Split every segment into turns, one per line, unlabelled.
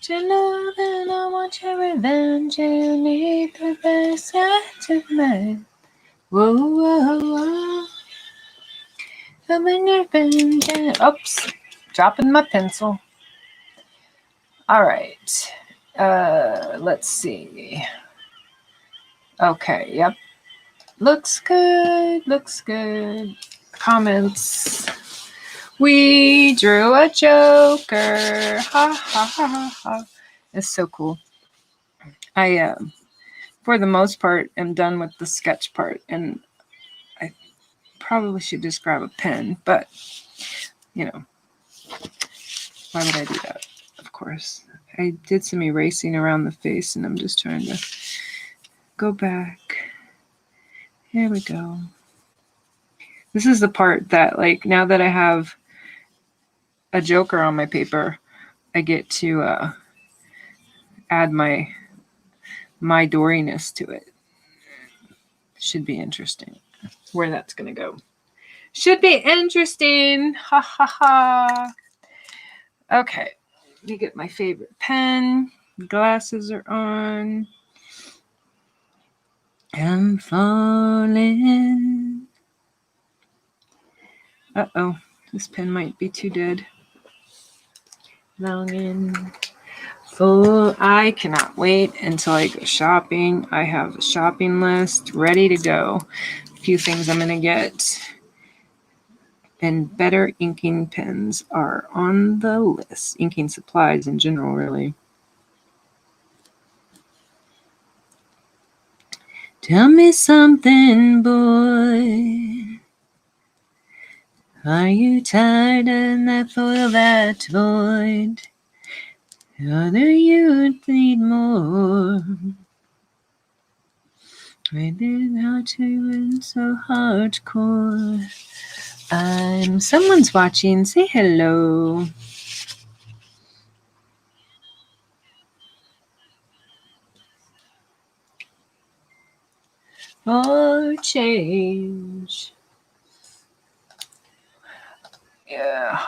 To love and I want your revenge, and you need the best side of me. Whoa, whoa, whoa. I'm in your revenge. Oops, dropping my pencil. All right. Let's see. Okay, yep. Looks good, looks good. Comments. We drew a Joker. Ha ha ha ha ha. It's so cool. I, for the most part, am done with the sketch part, and I probably should just grab a pen, but, you know, why would I do that? Of course. I did some erasing around the face, and I'm just trying to go back. Here we go. This is the part that, like, now that I have a Joker on my paper, I get to add my Doriness to it. Should be interesting where that's going to go. Should be interesting. Ha ha ha. Okay. Let me get my favorite pen. Glasses are on. I'm falling. Uh-oh. This pen might be too dead. Longing for... I cannot wait until I go shopping. I have a shopping list ready to go. A few things I'm going to get. And better inking pens are on the list. Inking supplies in general, really. Tell me something, boy. Are you tired and that full that void? Or do you need more? Waiting out to win so hardcore. Someone's watching. Say hello. Or change. Yeah.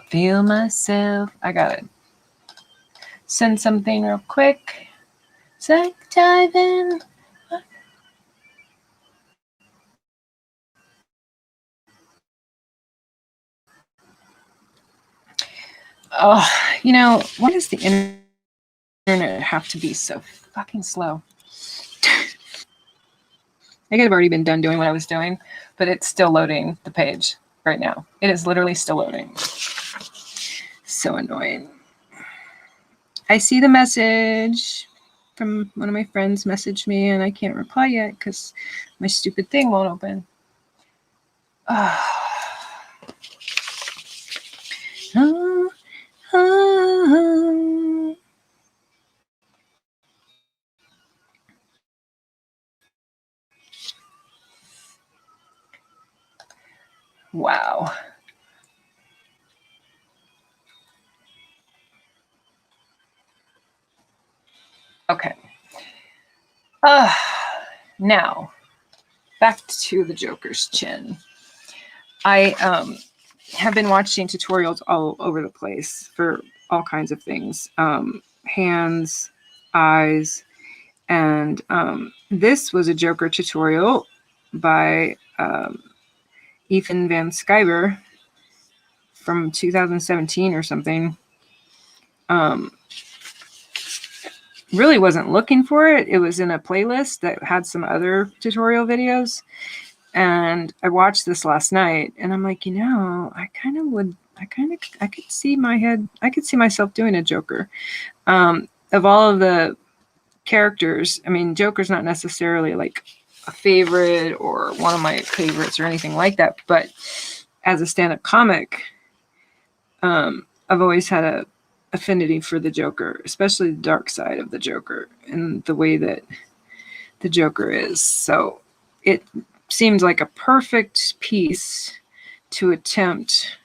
Feel myself. I gotta send something real quick. So dive in. Oh, you know, why does the internet have to be so fucking slow? I could have already been done doing what I was doing, but it's still loading the page right now. It is literally still loading. So annoying. I see the message from one of my friends messaged me, and I can't reply yet because my stupid thing won't open. Oh, oh. Wow. Okay. Now, back to the Joker's chin. I have been watching tutorials all over the place for all kinds of things. Hands, eyes, and this was a Joker tutorial by Ethan Van Sciver from 2017 or something. Really wasn't looking for it. It was in a playlist that had some other tutorial videos. And I watched this last night and I'm like, you know, I could see myself doing a Joker. Of all of the characters, I mean, Joker's not necessarily like a favorite or one of my favorites or anything like that. But as a stand-up comic, I've always had a affinity for the Joker, especially the dark side of the Joker and the way that the Joker is. So it seemed like a perfect piece to attempt.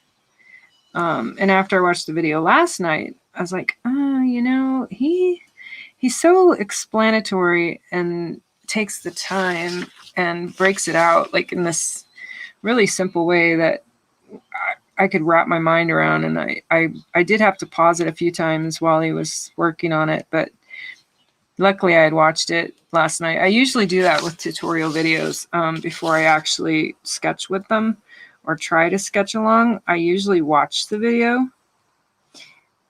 And after I watched the video last night, I was like, you know, he's so explanatory and takes the time and breaks it out like in this really simple way that I could wrap my mind around, and I did have to pause it a few times while he was working on it, but luckily I had watched it last night. I usually do that with tutorial videos before I actually sketch with them or try to sketch along. I usually watch the video.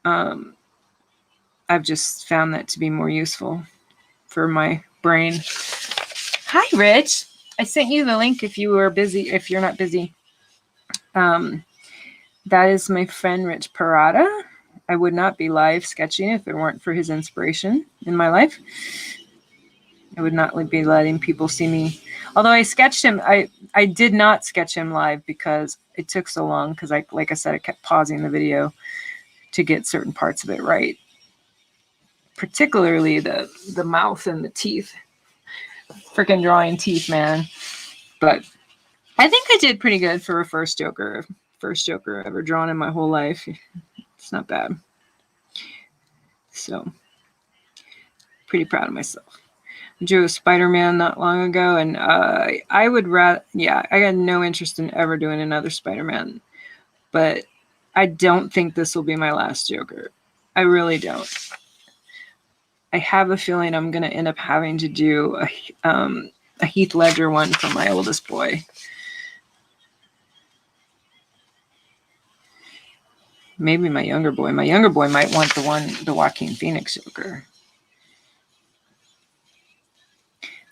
I've just found that to be more useful for my brain. Hi, Rich. I sent you the link if you were busy, if you're not busy. That is my friend Rich Parada. I would not be live sketching if it weren't for his inspiration in my life. I would not be letting people see me. Although I sketched him, I did not sketch him live because it took so long, because like I said, I kept pausing the video to get certain parts of it right. Particularly the mouth and the teeth. Freaking drawing teeth, man. But I think I did pretty good for a first Joker. First Joker ever drawn in my whole life. It's not bad. So, pretty proud of myself. I drew a Spider-Man not long ago, and I would rather, I got no interest in ever doing another Spider-Man. But I don't think this will be my last Joker. I really don't. I have a feeling I'm going to end up having to do a Heath Ledger one for my oldest boy. Maybe my younger boy. My younger boy might want the Joaquin Phoenix Joker.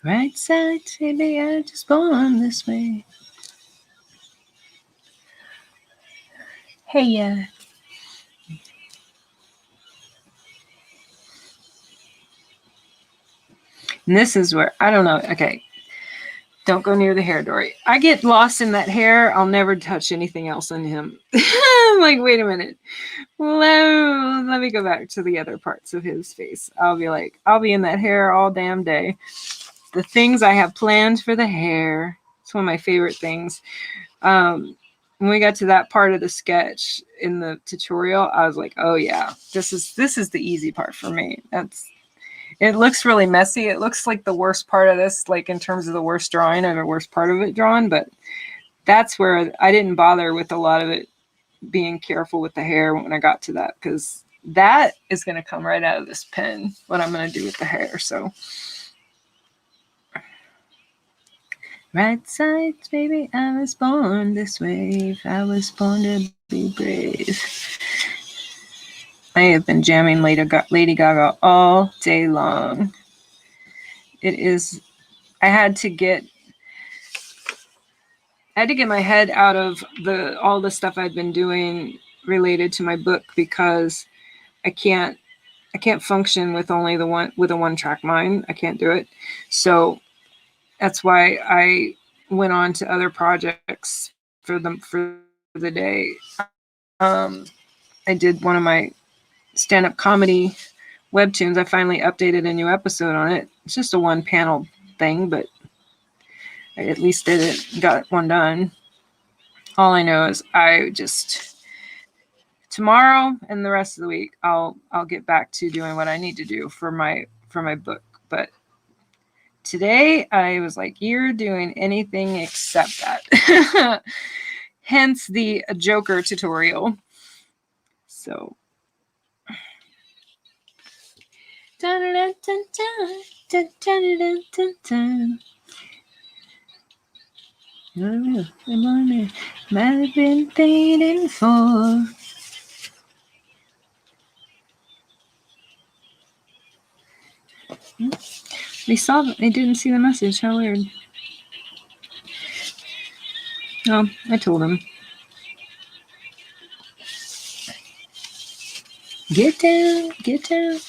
Right side, baby, I just born this way. Hey, yeah. And this is where, I don't know, okay. Don't go near the hair, Dory. I get lost in that hair. I'll never touch anything else on him. I'm like, wait a minute. Let me go back to the other parts of his face. I'll be in that hair all damn day. The things I have planned for the hair. It's one of my favorite things. When we got to that part of the sketch in the tutorial, I was like, oh yeah, this is the easy part for me. It looks really messy. It looks like the worst part of this, like in terms of the worst drawing or the worst part of it drawn, but that's where I didn't bother with a lot of it being careful with the hair when I got to that, because that is going to come right out of this pen, what I'm going to do with the hair. So right sides, baby, I was born this way. I was born to be brave. I have been jamming Lady Gaga all day long. It is, I had to get my head out of all the stuff I'd been doing related to my book, because I can't function with only a one-track mind. I can't do it. So that's why I went on to other projects for the day. I did one of my stand-up comedy webtoons. I finally updated a new episode on it. It's just a one-panel thing, but I at least did it, got one done. All I know is tomorrow and the rest of the week, I'll get back to doing what I need to do for my book. But today I was like, you're doing anything except that. Hence the Joker tutorial. So I've been fading for. They didn't see the message. How weird. Oh, I told him. Get down, get down.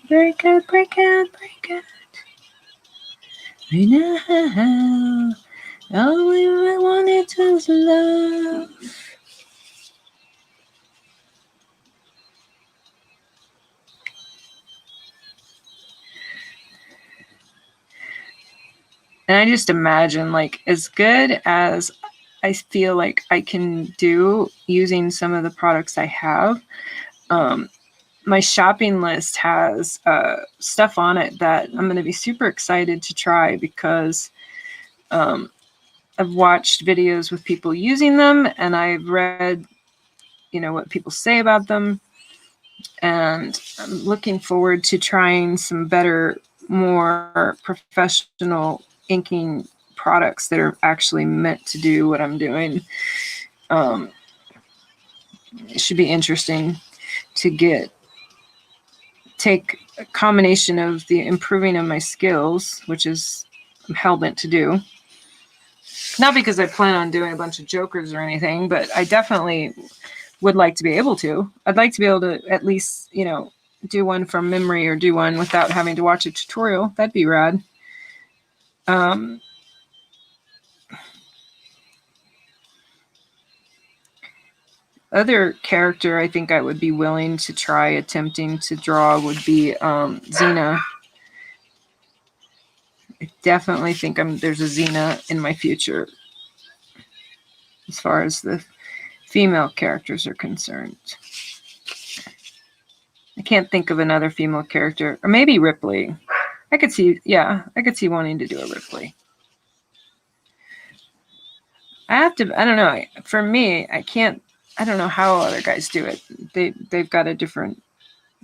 Break out, break out, break out. Right now, all we wanted was love. And I just imagine, like, as good as I feel like I can do using some of the products I have, my shopping list has stuff on it that I'm going to be super excited to try, because I've watched videos with people using them, and I've read, what people say about them. And I'm looking forward to trying some better, more professional inking products that are actually meant to do what I'm doing. It should be interesting to take a combination of the improving of my skills, which is I'm hell-bent to do. Not because I plan on doing a bunch of jokers or anything, but I definitely would like to be able to. I'd like to be able to at least, do one from memory or do one without having to watch a tutorial. That'd be rad. Other character I think I would be willing to try attempting to draw would be Xena. I definitely think there's a Xena in my future as far as the female characters are concerned. I can't think of another female character. Or maybe Ripley. I could see wanting to do a Ripley. I don't know. For me, I don't know how other guys do it. They've got a different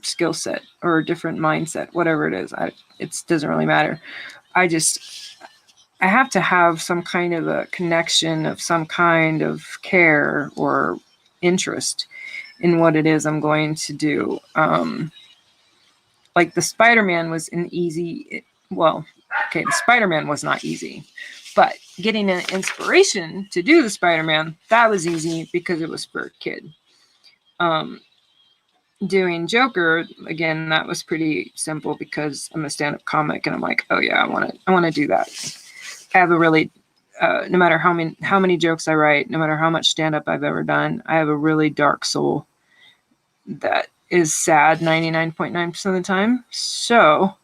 skill set or a different mindset, whatever it is. It doesn't really matter. I have to have some kind of a connection of some kind of care or interest in what it is I'm going to do. Like the Spider-Man was the Spider-Man was not easy, but getting an inspiration to do the Spider-Man, that was easy because it was for a kid. Doing Joker, again, that was pretty simple because I'm a stand-up comic and I'm like, oh yeah, I want to do that. I have a really, no matter how many jokes I write, no matter how much stand-up I've ever done, I have a really dark soul that is sad 99.9% of the time. So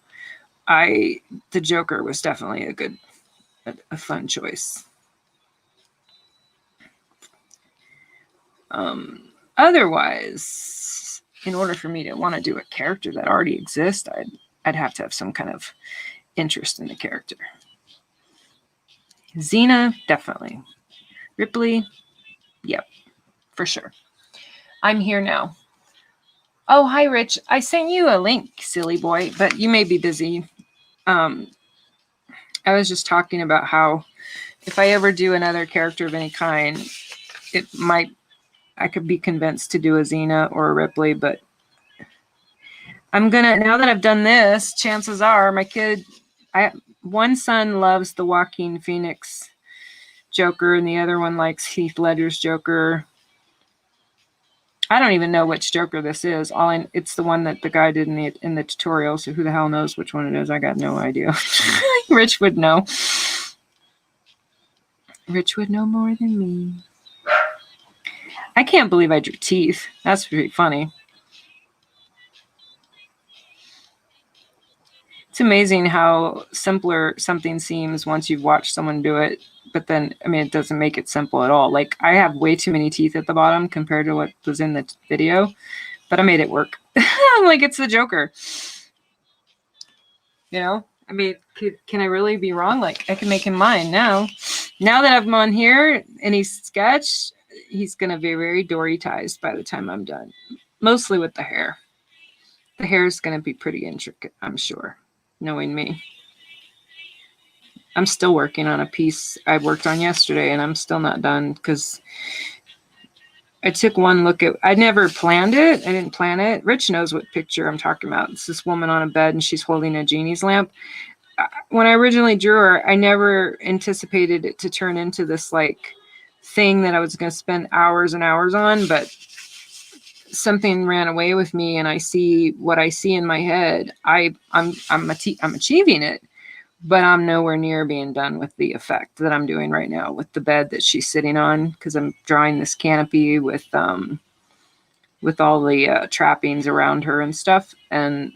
the Joker was definitely a fun choice. Otherwise, in order for me to want to do a character that already exists, I'd have to have some kind of interest in the character. Xena, definitely. Ripley, yep, for sure. I'm here now. Oh, hi, Rich. I sent you a link, silly boy, but you may be busy. I was just talking about how if I ever do another character of any kind, I could be convinced to do a Xena or a Ripley, but now that I've done this, chances are one son loves the Joaquin Phoenix Joker and the other one likes Heath Ledger's Joker. I don't even know which Joker this is. It's the one that the guy did in the tutorial. So who the hell knows which one it is? I got no idea. Rich would know. Rich would know more than me. I can't believe I drew teeth. That's pretty funny. It's amazing how simpler something seems once you've watched someone do it. But then, it doesn't make it simple at all. Like, I have way too many teeth at the bottom compared to what was in the video, but I made it work. I'm like, it's the Joker. Can I really be wrong? Like, I can make him mine now. Now that I'm on here and he's sketched, he's going to be very Dory-tized by the time I'm done. Mostly with the hair. The hair is going to be pretty intricate, I'm sure, knowing me. I'm still working on a piece I worked on yesterday, and I'm still not done because I took one look at. I never planned it. I didn't plan it. Rich knows what picture I'm talking about. It's this woman on a bed, and she's holding a genie's lamp. When I originally drew her, I never anticipated it to turn into this like thing that I was going to spend hours and hours on, but something ran away with me, and I see what I see in my head. I'm achieving it. But I'm nowhere near being done with the effect that I'm doing right now with the bed that she's sitting on, because I'm drawing this canopy with all the trappings around her and stuff. And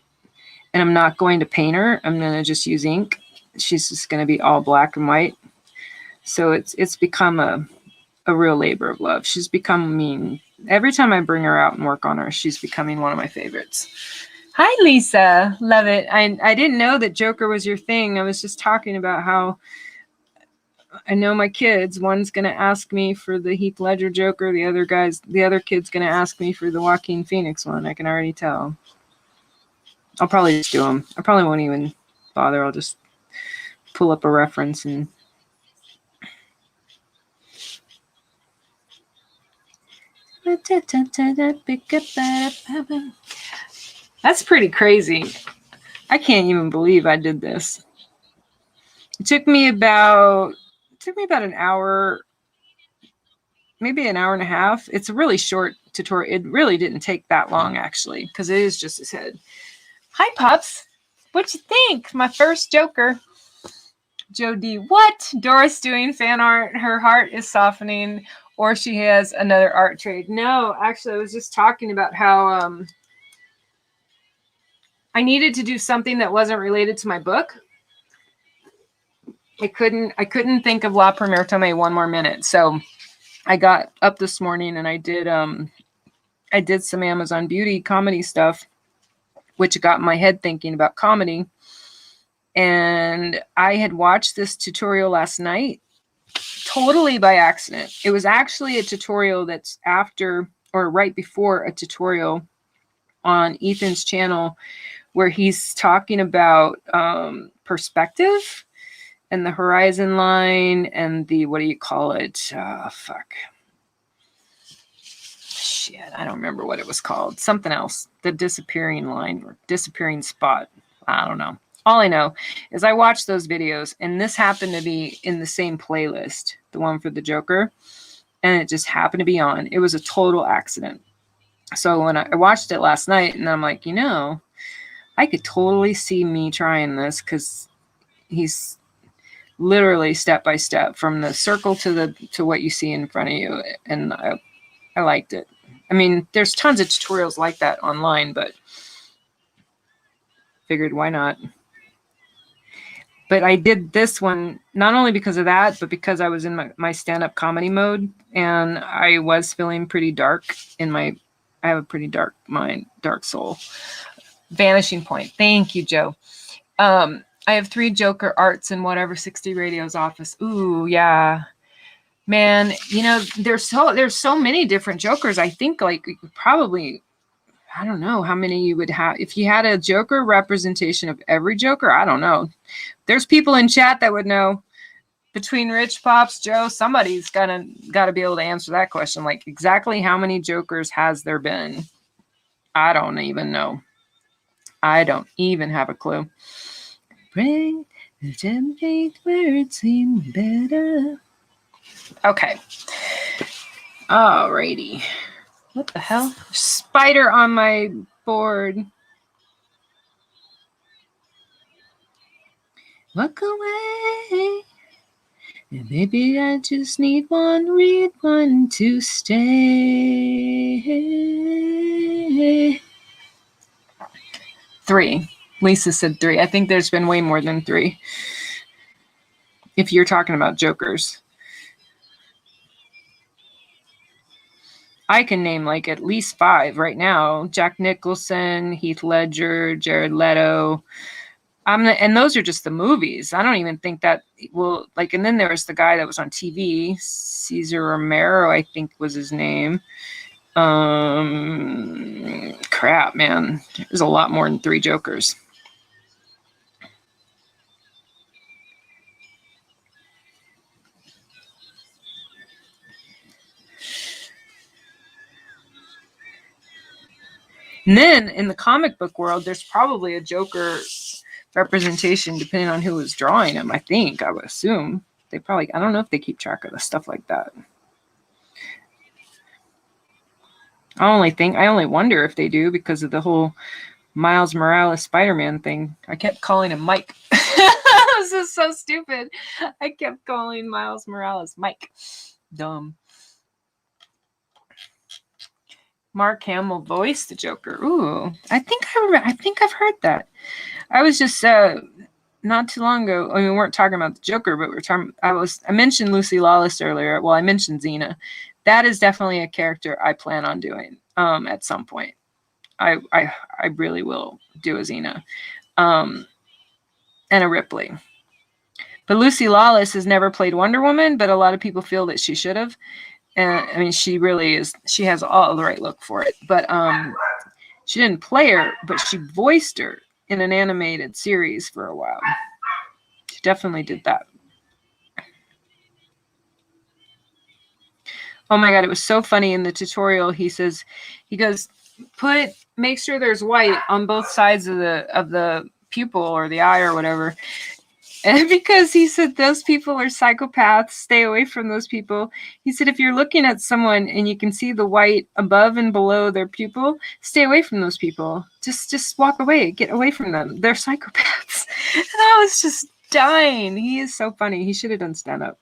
I'm not going to paint her. I'm going to just use ink. She's just going to be all black and white. So it's become a real labor of love. She's become mean. Every time I bring her out and work on her, she's becoming one of my favorites. Hi, Lisa. Love it. I didn't know that Joker was your thing. I was just talking about how I know my kids, one's going to ask me for the Heath Ledger Joker. The other kid's going to ask me for the Joaquin Phoenix one. I can already tell. I'll probably just do them. I probably won't even bother. I'll just pull up a reference and. That's pretty crazy. I can't even believe I did this. It took me about an hour, maybe an hour and a half. It's a really short tutorial. It really didn't take that long, actually, because it is just his head. Hi, Pups. What you think? My first Joker. Joe D. What? Doris doing fan art. Her heart is softening, or she has another art trade. No, actually, I was just talking about how I needed to do something that wasn't related to my book. I couldn't think of La Premiere Tome one more minute. So I got up this morning and I did some Amazon Beauty comedy stuff, which got my head thinking about comedy. And I had watched this tutorial last night totally by accident. It was actually a tutorial that's after or right before a tutorial on Ethan's channel where he's talking about perspective and the horizon line and the, what do you call it? Shit, I don't remember what it was called. Something else. The disappearing line or disappearing spot. I don't know. All I know is I watched those videos and this happened to be in the same playlist, the one for the Joker, and it just happened to be on. It was a total accident. So when I watched it last night and I'm like, you know, I could totally see me trying this because he's literally step by step from the circle to what you see in front of you. And I liked it. I mean, there's tons of tutorials like that online, but figured why not? But I did this one not only because of that, but because I was in my stand-up comedy mode and I was feeling pretty dark I have a pretty dark mind, dark soul. Vanishing Point. Thank you, Joe. I have 3 Joker arts in whatever 60 Radio's office. Ooh, yeah. Man, you know, there's so many different Jokers. I think like probably, I don't know how many you would have. If you had a Joker representation of every Joker, I don't know. There's people in chat that would know. Between Rich, Pops, Joe, somebody's got to be able to answer that question. Like exactly how many Jokers has there been? I don't even know. I don't even have a clue. Bring the template where it seemed better. Okay. Alrighty. What the hell? Spider on my board. Walk away. And maybe I just need one read one to stay. 3. Lisa said 3. I think there's been way more than 3. If you're talking about Jokers. I can name like at least 5 right now. Jack Nicholson, Heath Ledger, Jared Leto. And those are just the movies. I don't even think that will like, and then there was the guy that was on TV, Cesar Romero, I think was his name. Crap, man. There's a lot more than 3 Jokers. And then in the comic book world, there's probably a Joker representation depending on who was drawing him. I would assume they probably, I don't know if they keep track of the stuff like that. I only wonder if they do because of the whole Miles Morales Spider-Man thing. I kept calling him Mike. This is so stupid. I kept calling Miles Morales Mike. Dumb. Mark Hamill voiced the Joker. Ooh, I think I've heard that. I was just not too long ago. I mean, we weren't talking about the Joker, but we were talking. I mentioned Lucy Lawless earlier. Well, I mentioned Xena. That is definitely a character I plan on doing at some point. I really will do a Xena, and a Ripley. But Lucy Lawless has never played Wonder Woman, but a lot of people feel that she should have. And I mean, she really is. She has all the right look for it. But she didn't play her, but she voiced her in an animated series for a while. She definitely did that. Oh my God, it was so funny in the tutorial. He goes, make sure there's white on both sides of the pupil or the eye or whatever. And because he said those people are psychopaths, stay away from those people. He said if you're looking at someone and you can see the white above and below their pupil, stay away from those people. Just walk away. Get away from them. They're psychopaths. And I was just dying. He is so funny. He should have done stand-up.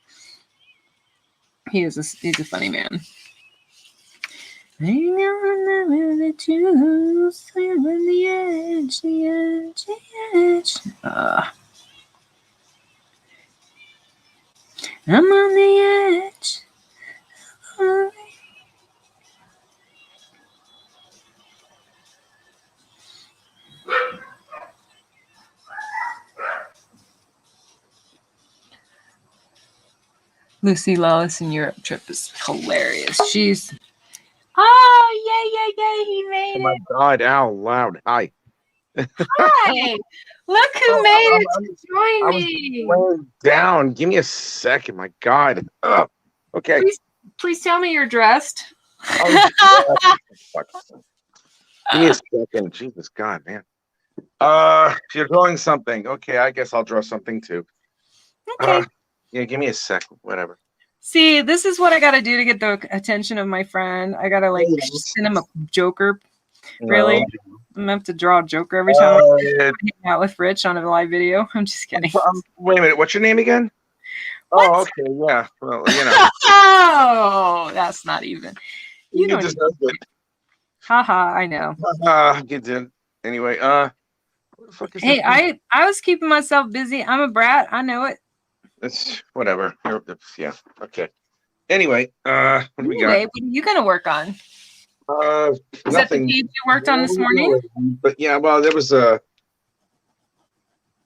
He's a funny man. I'm on the edge. Lucy Lawless in Europe trip is hilarious. She's yay, he made it.
Oh my God, out loud. Hi.
Hi. Look who made it to join me.
Laying down. Give me a second. My God. Ugh. Okay.
Please tell me you're dressed.
Oh, give me a second. Jesus God, man. You're drawing something. Okay, I guess I'll draw something too.
Okay.
Yeah, give me a sec. Whatever.
See, this is what I got to do to get the attention of my friend. I got to like send him a Joker. Really? I'm going to have to draw a Joker every time I hang out with Rich on a live video. I'm just kidding.
Wait a minute. What's your name again?
What?
Oh, okay. Yeah. Well, you know.
Oh, that's not even. You don't
just
even. Haha, I know.
You did. Anyway, what the fuck is
hey,
this?
I was keeping myself busy. I'm a brat. I know it.
It's whatever. Yeah. Okay. Anyway, what do we got?
What are you going to work on? Is
Nothing.
that the page you worked on this morning?
But yeah, well, there was a.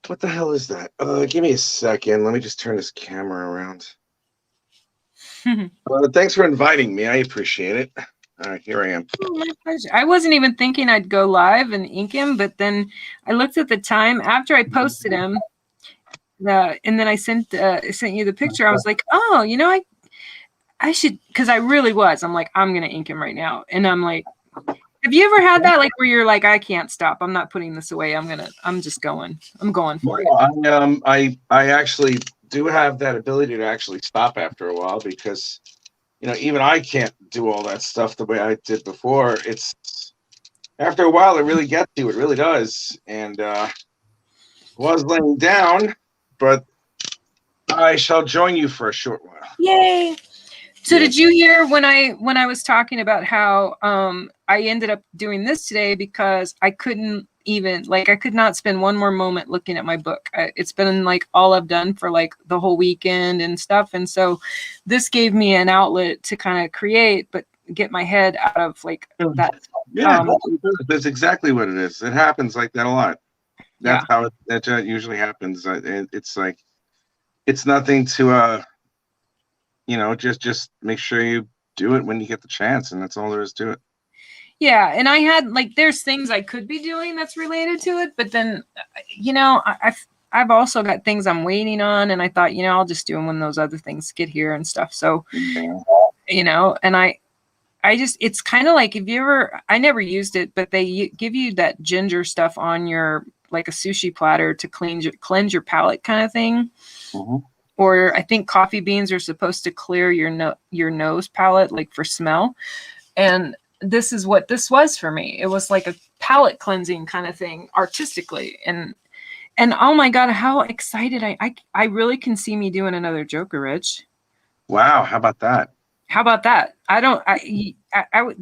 What the hell is that? Give me a second. Let me just turn this camera around. Thanks for inviting me. I appreciate it. All right, here I am.
Oh, my pleasure. I wasn't even thinking I'd go live and ink him, but then I looked at the time after I posted him, and then I sent you the picture. I was like, oh, you know, I should, because I really was. I'm like, I'm gonna ink him right now, and I'm like, have you ever had that, like, where you're like, I can't stop. I'm not putting this away. I'm just going. I'm going for it.
I actually do have that ability to actually stop after a while because, you know, even I can't do all that stuff the way I did before. It's after a while, it really gets you. It really does. And was laying down, but I shall join you for a short while.
Yay! So did you hear when I was talking about how I ended up doing this today because I couldn't even, like, I could not spend one more moment looking at my book. It's been like all I've done for like the whole weekend and stuff. And so this gave me an outlet to kind of create, but get my head out of like that.
Yeah, that's exactly what it is. It happens like that a lot. That's how that usually happens. It's like, it's nothing to, you know, just make sure you do it when you get the chance, and that's all there is to it.
Yeah, and I had like, there's things I could be doing that's related to it, but then, you know, I've also got things I'm waiting on, and I thought, you know, I'll just do them when those other things get here and stuff. So, you know, and I just, it's kind of like, if you ever, I never used it, but they give you that ginger stuff on your, like a sushi platter to cleanse your palate kind of thing. Mm-hmm. Or I think coffee beans are supposed to clear your nose palate, like for smell. And this is what this was for me. It was like a palate cleansing kind of thing artistically. And oh my God, how excited I really can see me doing another Joker, Rich.
Wow. How about that?
How about that?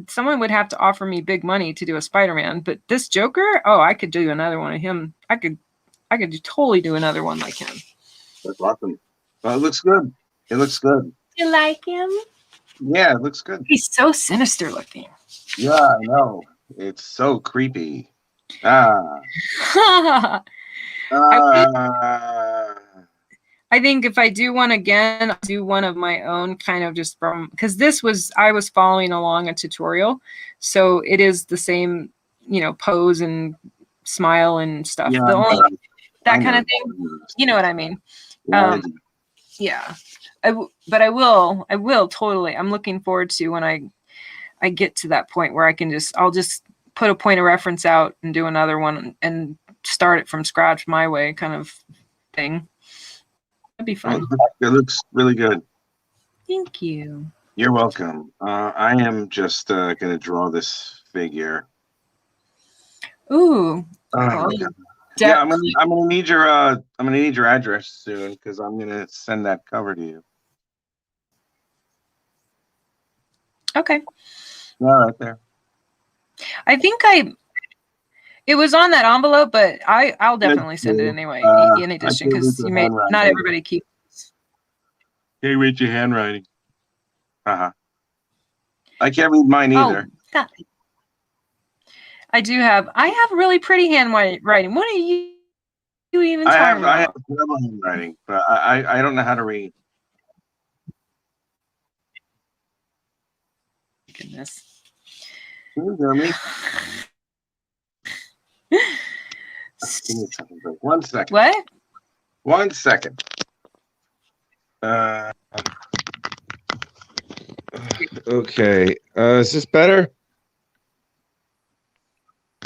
Someone would have to offer me big money to do a Spider-Man, but this Joker, oh, I could do another one of him. I could totally do another one like him.
That's awesome. Well, it looks good. It looks good.
You like him?
Yeah, it looks good.
He's so sinister looking.
Yeah, I know. It's so creepy. I
I think if I do one again, I'll do one of my own, kind of just from, because I was following along a tutorial, so it is the same, pose and smile and stuff.
Yeah,
The only
I
that kind
know.
of thing, you know what I mean?
Yeah, I
Um,
do.
yeah, but I will totally. I'm looking forward to when I get to that point where I'll just put a point of reference out and do another one and start it from scratch my way, kind of thing. That'd be fun.
It looks really good.
Thank you.
You're welcome. I am just gonna draw this figure.
Ooh.
Oh
Well,
my god. Yeah, I'm gonna need your address soon because I'm gonna send that cover to you.
okay.
Yeah, right there.
I think it was on that envelope, but I'll definitely send it anyway, in
I
addition,
can't read
because
your
not
handwriting.
everybody keeps.
Can't read your handwriting. I can't read mine either.
Oh, I have really pretty handwriting. What are you even talking
I have
about?
terrible handwriting, but I don't know how to read.
Goodness.
Can you hear me? Give me a second, break. 1 second.
What?
1 second. Okay. Is this better?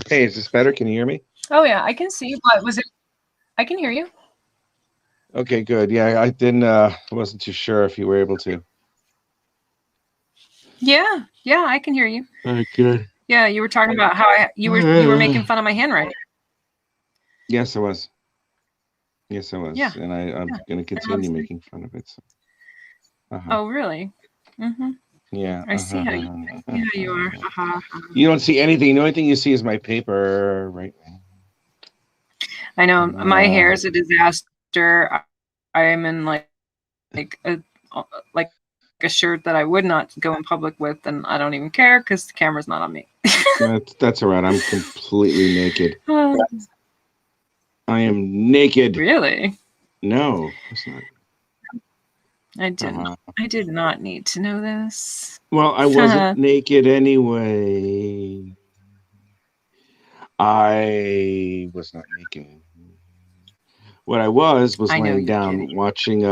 Hey, is this better? Can you hear me?
Oh yeah, I can see. What was it? I can hear you.
Okay, good. Yeah, I didn't. Wasn't too sure if you were able to.
Yeah, I can hear you.
All right, good.
Yeah, you were talking about how you were making fun of my handwriting.
Yes, I was. Yes, I was.
Yeah.
And I'm going to continue making fun of it. So.
Oh, really? Mm-hmm.
Yeah.
I see how you are.
You don't see anything. The only thing you see is my paper right now.
I know my hair is a disaster. I am in like a shirt that I would not go in public with, and I don't even care because the camera's not on me.
That's all right. I'm completely naked. I am naked.
Really?
No, it's not.
I did not need to know this.
Well, I wasn't naked anyway. I was not naked. What I was laying down watching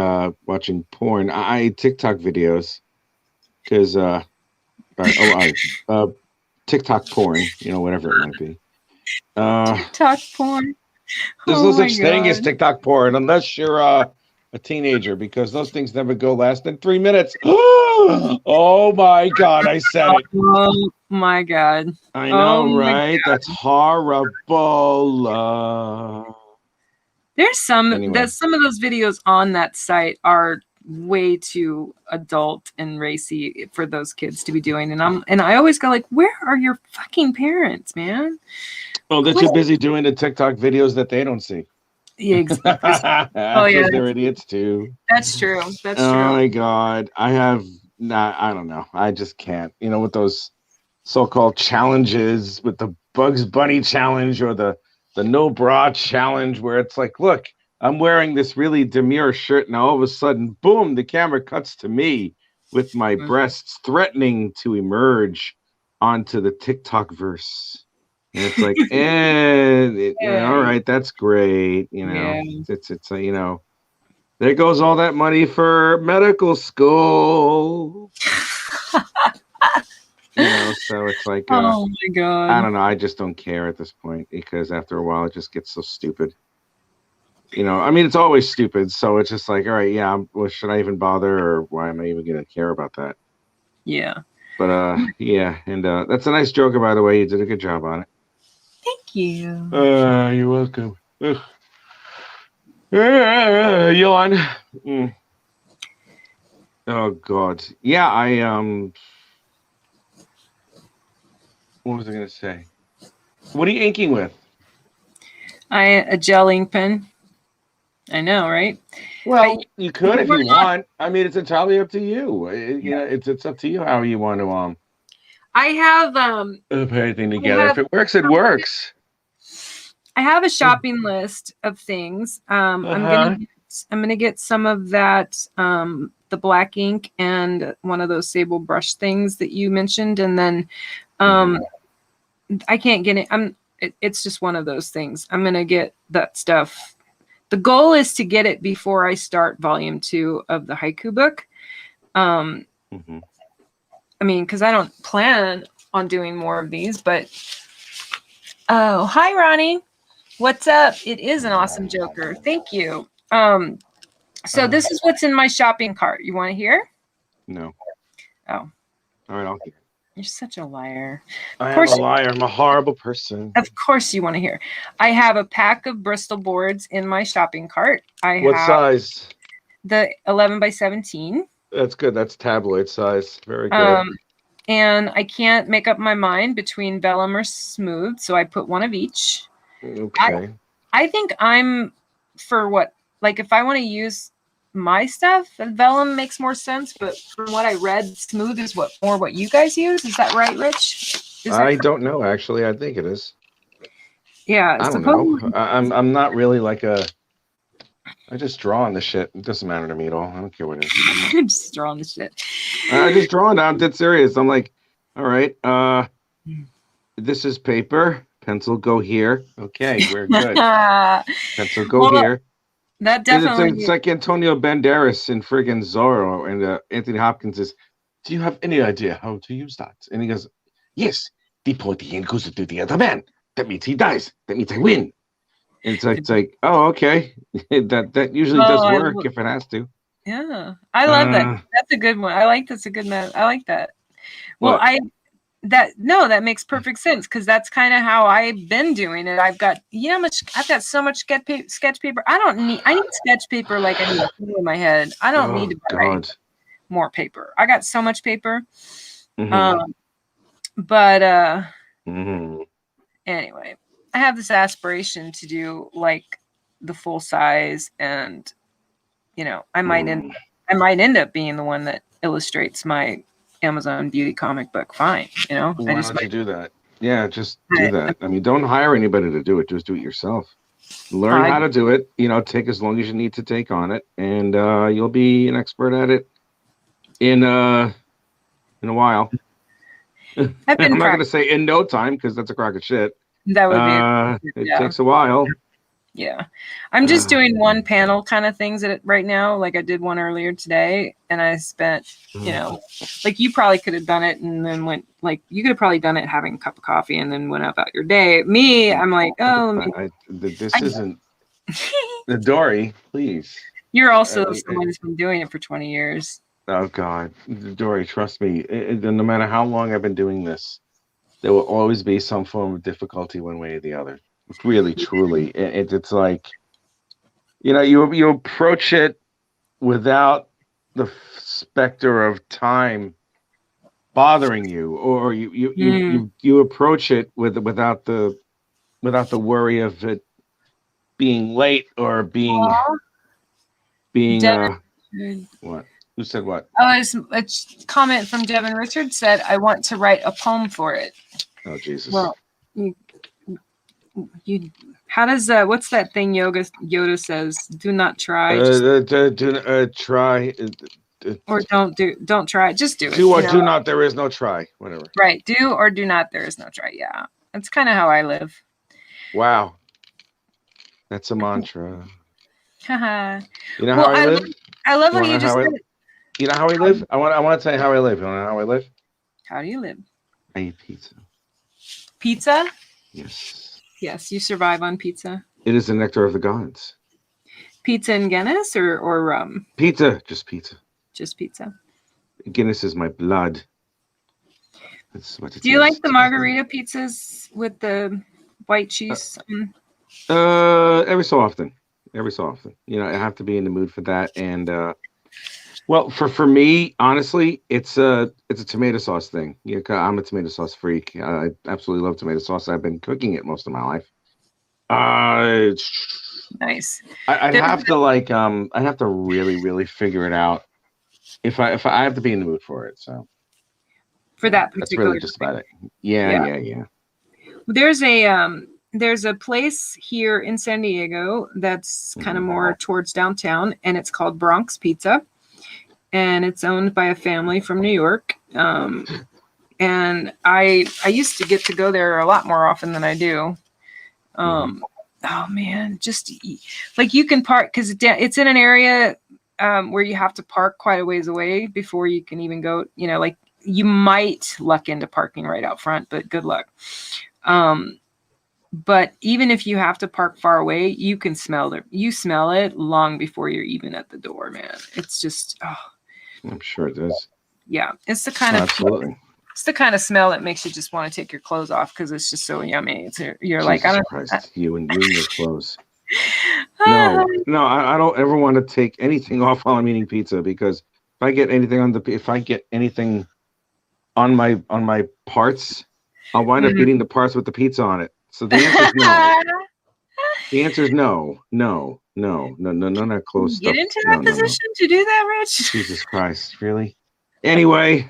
porn. I TikTok videos because TikTok porn, whatever it might be.
TikTok porn.
There's no such thing as TikTok porn unless you're a teenager, because those things never go less than 3 minutes. Oh my god, I said it.
Oh my god.
I know, right? That's horrible.
There's some of those videos on that site are way too adult and racy for those kids to be doing, and I always go like, where are your fucking parents, man?
Oh, they're too busy doing the TikTok videos that they don't see.
Yeah, exactly.
Because they're idiots too.
That's true. That's true.
Oh my god, I don't know. I just can't. With those so-called challenges, with the Bugs Bunny challenge or the no bra challenge, where it's like, look, I'm wearing this really demure shirt, now all of a sudden, boom, the camera cuts to me with my breasts threatening to emerge onto the TikTok verse. And it's like, all right, that's great. It's there goes all that money for medical school. So it's like,
oh my god,
I don't know. I just don't care at this point, because after a while it just gets so stupid. I mean, it's always stupid. So it's just like, all right, yeah, well, should I even bother, or why am I even going to care about that?
Yeah.
But yeah, and that's a nice joker, by the way. You did a good job on it.
Thank you.
You're welcome. Yawn. Oh god. Yeah, what was I gonna say? What are you inking with?
A gel ink pen. I know, right?
Well, you could if you want. I mean, it's entirely up to you. It's up to you how you want to
I have
put anything together. If it works, it works.
I have a shopping list of things. I'm gonna get I'm gonna get some of that, the black ink and one of those sable brush things that you mentioned, and then I can't get it. It's just one of those things. I'm gonna get that stuff. The goal is to get it before I start volume 2 of the haiku book. I mean, because I don't plan on doing more of these, but oh, hi Ronnie. What's up? It is an awesome Joker. Thank you. So this is what's in my shopping cart. You want to hear?
No.
Oh.
All right, I'll hear.
You're such a liar.
I am a liar. I'm a horrible person.
Of course you want to hear. I have a pack of Bristol boards in my shopping cart.
What size?
The 11 by 17.
That's good. That's tabloid size. Very good.
And I can't make up my mind between vellum or smooth, so I put one of each.
Okay.
I think I'm for what, like if I want to use my stuff, vellum makes more sense, but from what I read, smooth is what you guys use. Is that right, Rich?
I don't know, actually. I think it is.
Yeah.
I don't know. I'm not really like I just draw on the shit. It doesn't matter to me at all. I don't care what it is.
Just draw on the shit.
I just draw it. I'm dead serious. I'm like, all right, this is paper. Pencil go here. Okay, we're good. Pencil go here.
That definitely.
It's like Antonio Banderas in friggin' Zorro, and Anthony Hopkins is, do you have any idea how to use that? And he goes, yes, the pointy end goes to the other man. That means he dies. That means I win. And it's like, oh, okay. that usually does work if it has to.
Yeah, I love that. That's a good one. I like that's a good man. I like that. Well, that makes perfect sense because that's kind of how I've been doing it. I've got I've got so much sketch paper. I need sketch paper like I need in my head. I don't need to buy more paper. I got so much paper. Anyway, I have this aspiration to do like the full size, and I might end up being the one that illustrates my Amazon beauty comic book. Fine,
Why don't you do that? Yeah, just do that. I mean, don't hire anybody to do it. Just do it yourself. Learn how to do it. Take as long as you need to take on it, and you'll be an expert at it in a while. I'm not going to say in no time because that's a crock of shit.
That would be.
It takes a while.
Yeah, I'm just doing one panel kind of things right now. Like I did one earlier today, and I spent, like you probably could have done it and then went you could have probably done it having a cup of coffee and then went about your day. Me, I'm like,
this isn't the Dory, please.
You're also someone who's been doing it for 20 years.
Oh God, Dory, trust me. No matter how long I've been doing this, there will always be some form of difficulty one way or the other. Really, truly, it's like, you approach it without the specter of time bothering you, or you approach it without the worry of it being late or being what? Who said what?
Oh, a comment from Devin Richards said, "I want to write a poem for it."
Oh Jesus!
Well, you how does what's that thing Yoda says? Do not try.
Try.
Or don't try. Just do it.
Do or do not. There is no try. Whatever.
Right. Do or do not. There is no try. Yeah. That's kind of how I live.
Wow. That's a mantra.
Haha.
You know how I live?
I love how you just said it.
You know how I live? I want to tell you how I live. You want to know how I live?
How do you live?
I eat pizza.
Pizza?
Yes.
Yes, you survive on pizza.
It is the nectar of the gods.
Pizza and Guinness or rum?
Pizza. Just pizza.
Just pizza.
Guinness is my blood. That's what it is.
Do you like the margarita pizzas with the white cheese?
Every so often. I have to be in the mood for that. And well, for me, honestly, it's a tomato sauce thing. Yeah, I'm a tomato sauce freak. I absolutely love tomato sauce. I've been cooking it most of my life.
Nice.
I'd have to really, really figure it out if I have to be in the mood for it. So
for that
that's really just about it. Yeah.
There's a there's a place here in San Diego that's kind of more towards downtown, and it's called Bronx Pizza, and it's owned by a family from New York. And I used to get to go there a lot more often than I do. Oh man, just like you can park because it's in an area where you have to park quite a ways away before you can even go. You know, like you might luck into parking right out front, but good luck. But even if you have to park far away, you can smell it. You smell it long before you're even at the door, man. It's just,
I'm sure it does.
Yeah, it's the kind of
absolutely.
It's the kind of smell that makes you just want to take your clothes off because it's just so yummy. You're
Jesus
like, I don't.
Christ, you and your clothes. No, I don't ever want to take anything off while I'm eating pizza because if I get anything on my parts, I'll wind up eating the parts with the pizza on it. So the answer is no. The answer is no, not close stuff.
Get into that position to do that, Rich?
Jesus Christ, really? Anyway,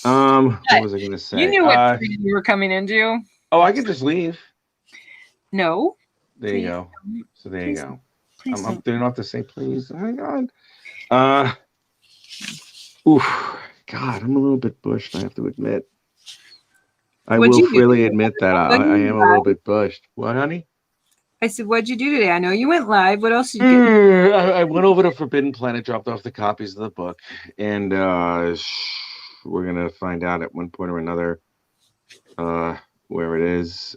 what was I going to say?
You knew what you were coming into.
Oh, I could just leave.
No.
There you go. So there you go.
Please
I'm doing off to say please. Oh my God. Oof. God, I'm a little bit bushed, I have to admit. I will freely admit that I am a little bit bushed. What, honey?
I said, what'd you do today? I know you went live. What else did you do?
I went over to Forbidden Planet, dropped off the copies of the book, and we're going to find out at one point or another where it is.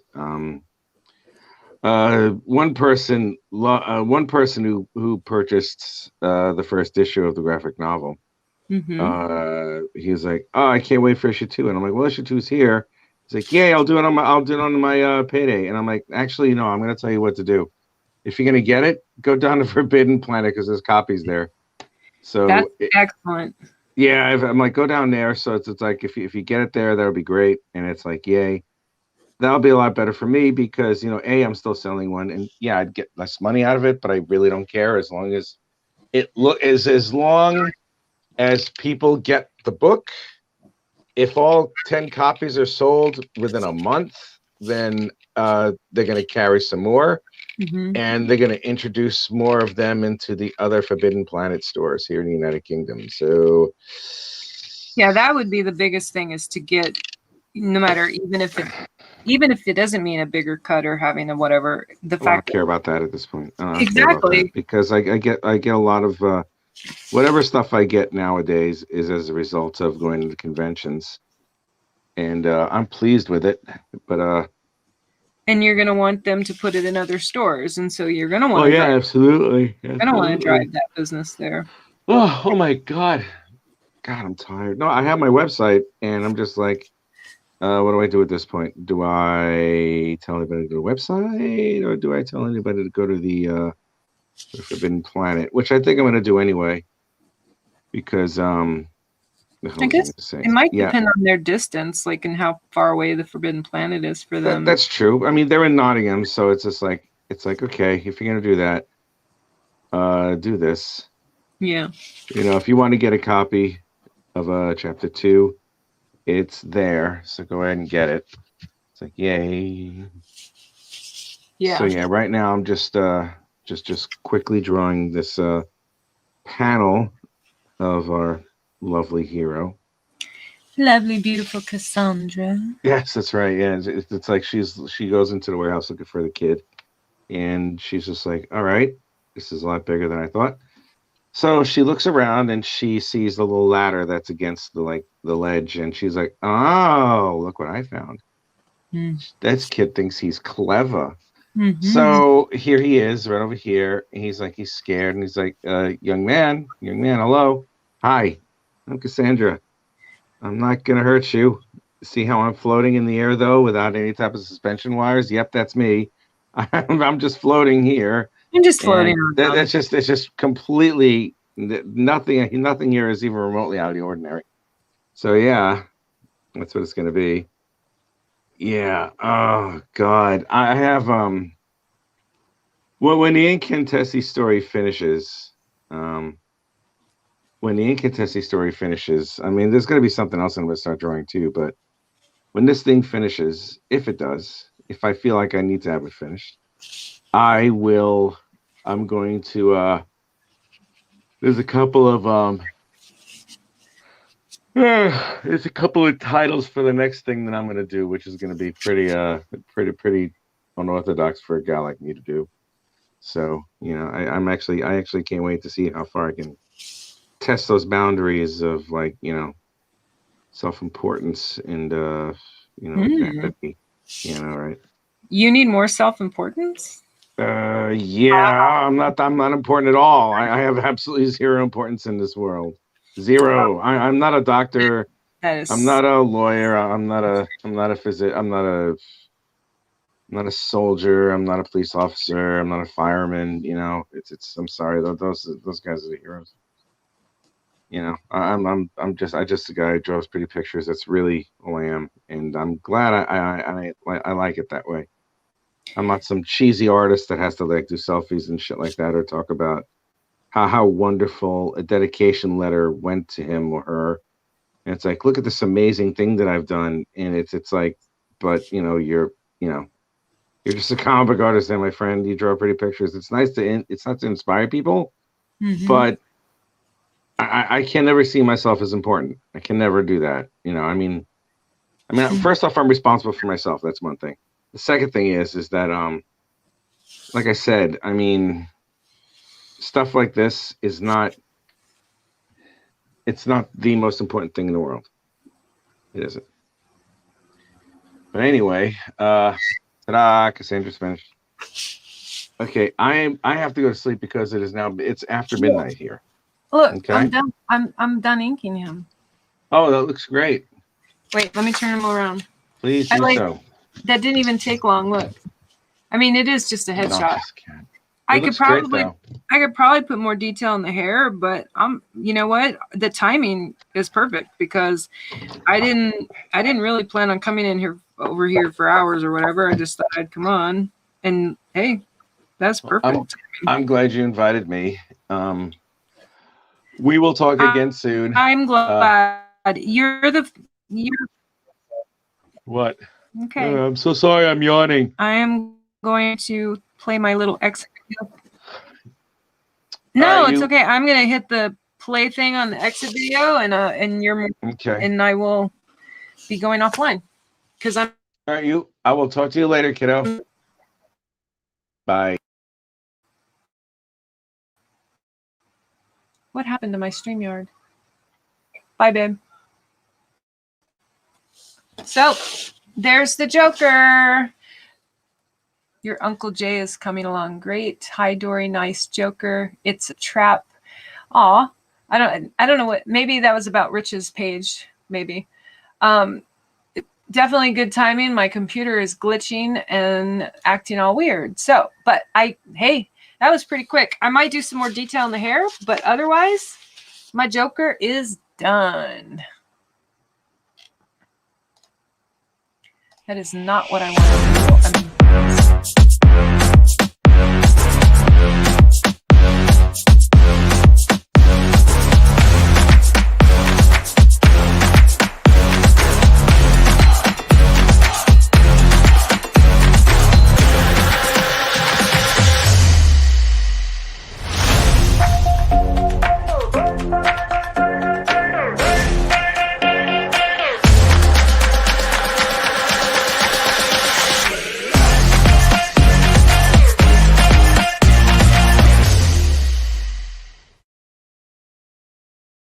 One person who purchased the first issue of the graphic novel, he was like, "Oh, I can't wait for issue 2." And I'm like, "Well, issue 2's here." He's like, "Yeah, I'll do it on my payday." And I'm like, "Actually, no, I'm gonna tell you what to do. If you're gonna get it, go down to Forbidden Planet because there's copies there." So
that's excellent.
Yeah, I'm like, go down there. So it's like if you get it there, that would be great. And it's like, yay. That'll be a lot better for me because, I'm still selling one, and yeah, I'd get less money out of it, but I really don't care as long as as long as people get the book. If all 10 copies are sold within a month, then they're going to carry some more, and they're going to introduce more of them into the other Forbidden Planet stores here in the United Kingdom. So,
yeah, that would be the biggest thing is to get, no matter even if it doesn't mean a bigger cut or having a whatever. The fact
I don't care about that at this point.
Exactly,
because I get a lot of whatever stuff I get nowadays is as a result of going to the conventions, and I'm pleased with it. But
and you're gonna want them to put it in other stores, and so you're gonna want.
Oh yeah, absolutely.
You're gonna want to drive that business there.
Oh my God, I'm tired. No, I have my website, and I'm just like, what do I do at this point? Do I tell anybody to go to the website, or do I tell anybody to go to the Forbidden Planet, which I think I'm going to do anyway, because
I guess it might depend on their distance, like and how far away the Forbidden Planet is for them.
That's true. I mean, they're in Nottingham, so it's just like okay, if you're going to do that, do this.
Yeah.
If you want to get a copy of chapter 2, it's there, so go ahead and get it. It's like, yay.
Yeah.
So yeah, right now I'm just quickly drawing this panel of our lovely hero.
Lovely, beautiful Cassandra.
Yes, that's right. Yeah, it's like she goes into the warehouse looking for the kid, and she's just like, all right, this is a lot bigger than I thought. So she looks around and she sees the little ladder that's against the ledge, and she's like, "Oh, look what I found!" This kid thinks he's clever. So here he is, right over here. And he's scared, and he's like, "Young man, hello, hi, I'm Cassandra. I'm not gonna hurt you. See how I'm floating in the air though, without any type of suspension wires? Yep, that's me. I'm just floating here."
I'm just floating around.
It's just completely nothing here is even remotely out of the ordinary. So yeah, that's what it's going to be. Yeah. Oh God, I have Well, when the Incantessi story finishes, I mean, there's going to be something else I'm going to start drawing too. But when this thing finishes, if it does, if I feel like I need to have it finished, I will. I'm going to. There's a couple of there's a couple of titles for the next thing that I'm going to do, which is going to be pretty unorthodox for a guy like me to do. So, you know, I actually can't wait to see how far I can test those boundaries of, like, you know, self-importance and you know, vanity, you know, right?
You need more self-importance?
Yeah, I'm not important at all. I have absolutely zero importance in this world. Zero. I'm not a doctor.
That is...
I'm not a lawyer. I'm not a soldier. I'm not a police officer. I'm not a fireman. You know, I'm sorry, those guys are the heroes. You know, I'm just a guy who draws pretty pictures. That's really all I am, and I'm glad I like it that way. I'm not some cheesy artist that has to, like, do selfies and shit like that, or talk about how wonderful a dedication letter went to him or her. And it's like, look at this amazing thing that I've done, and it's like, but you know, you're just a comic book artist, and my friend, you draw pretty pictures. It's nice it's not to inspire people, but I can never see myself as important. I can never do that. You know, I mean, first off, I'm responsible for myself. That's one thing. The second thing is that, like I said, I mean, stuff like this is not, it's not the most important thing in the world. It isn't. But anyway, ta-da, Cassandra's finished. Okay, I have to go to sleep because it's after midnight here.
Look,
okay?
I'm done. I'm done inking him.
Oh, that looks great.
Wait, let me turn him around.
Please do so.
That didn't even take long. Look, I mean, it is just a headshot. I could probably put more detail in the hair, but you know what? The timing is perfect because I didn't really plan on coming over here for hours or whatever. I just thought I'd come on, and hey, that's perfect.
I'm glad you invited me. We will talk again soon.
I'm glad you're.
What?
Okay.
I'm so sorry. I'm yawning.
I am going to play my little exit video. No, it's okay. I'm gonna hit the play thing on the exit video, and you're
okay.
And I will be going offline because I'm.
All right, I will talk to you later, kiddo. Bye.
What happened to my StreamYard? Bye, babe. So, there's the Joker. Your Uncle Jay is coming along great. Hi, Dory. Nice Joker. It's a trap. Aw. I don't know what. Maybe that was about Rich's page. Maybe. Definitely good timing. My computer is glitching and acting all weird. So, but hey, that was pretty quick. I might do some more detail in the hair, but otherwise, my Joker is done. That is not what I want to do.